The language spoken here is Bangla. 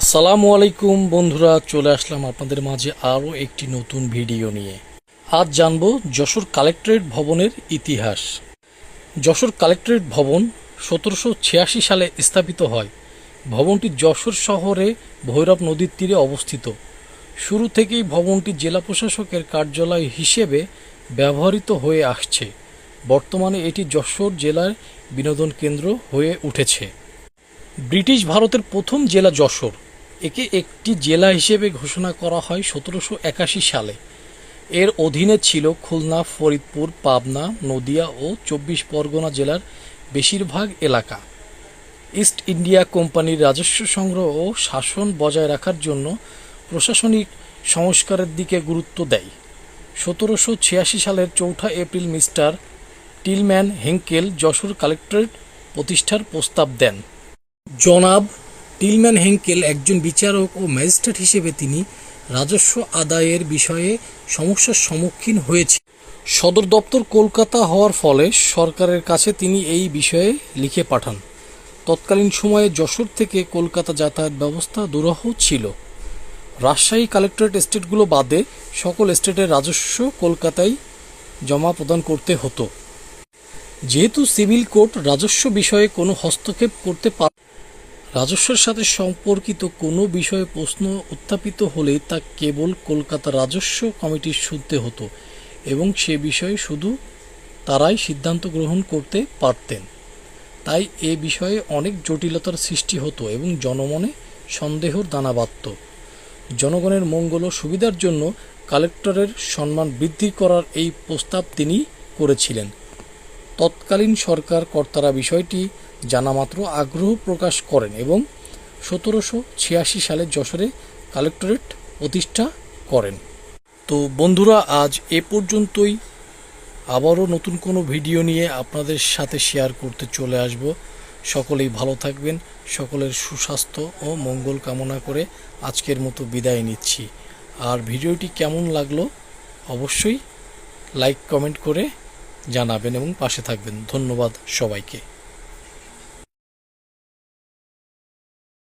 আসসালামু আলাইকুম বন্ধুরা, চলে আসলাম আপনাদের মাঝে আরও একটি নতুন ভিডিও নিয়ে। আজ জানব যশোর কালেক্টরেট ভবনের ইতিহাস। যশোর কালেক্টরেট ভবন 1786 সালে স্থাপিত হয়। ভবনটি যশোর শহরে ভৈরব নদীর তীরে অবস্থিত। শুরু থেকেই ভবনটি জেলা প্রশাসকের কার্যালয় হিসেবে ব্যবহৃত হয়ে আসছে। বর্তমানে এটি যশোর জেলার বিনোদন কেন্দ্র হয়ে উঠেছে। ব্রিটিশ ভারতের প্রথম জেলা যশোর, একে একটি জেলা হিসেবে ঘোষণা করা হয় 1781 সালে। এর অধীনে ছিল খুলনা, ফরিদপুর, পাবনা, নদিয়া ও 24 পরগনা জেলার বেশিরভাগ এলাকা। ইস্ট ইন্ডিয়া কোম্পানির রাজস্ব সংগ্রহ ও শাসন বজায় রাখার জন্য প্রশাসনিক সংস্কারের দিকে গুরুত্ব দেয়। 1786 সালের 4 April mister Tilman Henkel Jessore collectorate প্রতিষ্ঠার প্রস্তাব দেন। জনাব টিলম্যান হেঙ্কেল একজন বিচারক ও ম্যাজিস্ট্রেট হিসেবে তিনি রাজস্ব আদায়ের বিষয়ে সমস্যার সম্মুখীন হয়েছে। সদর দপ্তর কলকাতা হওয়ার ফলে সরকারের কাছে তিনি এই বিষয়ে লিখে পাঠান। তৎকালীন সময়ে যশোর থেকে কলকাতা যাতায়াত ব্যবস্থা দুরূহ ছিল। রাজশাহী কালেক্টরেট এস্টেটগুলো বাদে সকল এস্টেটের রাজস্ব কলকাতায় জমা প্রদান করতে হতো। যেহেতু সিভিল কোর্ট রাজস্ব বিষয়ে কোনো হস্তক্ষেপ করতে পারে, রাজস্বের সাথে সম্পর্কিত কোনো বিষয়ে প্রশ্ন উত্থাপিত হলে তা কেবল কলকাতা রাজস্ব কমিটির শুনতে হতো এবং সে বিষয়ে শুধু তারাই সিদ্ধান্ত গ্রহণ করতে পারতেন। তাই এ বিষয়ে অনেক জটিলতার সৃষ্টি হতো এবং জনমনে সন্দেহের দানা বাঁধত। জনগণের মঙ্গল ও সুবিধার জন্য কালেক্টরের সম্মান বৃদ্ধি করার এই প্রস্তাব তিনি করেছিলেন। তৎকালীন সরকার কর্তারা বিষয়টি জানামাত্র আগ্রহ প্রকাশ করেন এবং 1786 সালে যশোরে কালেক্টরেট প্রতিষ্ঠা করেন। তো বন্ধুরা, আজ এ পর্যন্তই। আবারও নতুন কোনো ভিডিও নিয়ে আপনাদের সাথে শেয়ার করতে চলে আসব। সকলেই ভালো থাকবেন। সকলের সুস্বাস্থ্য ও মঙ্গল কামনা করে আজকের মতো বিদায় নিচ্ছি। আর ভিডিওটি কেমন লাগলো অবশ্যই লাইক কমেন্ট করে জানাবেন এবং পাশে থাকবেন। ধন্যবাদ সবাইকে।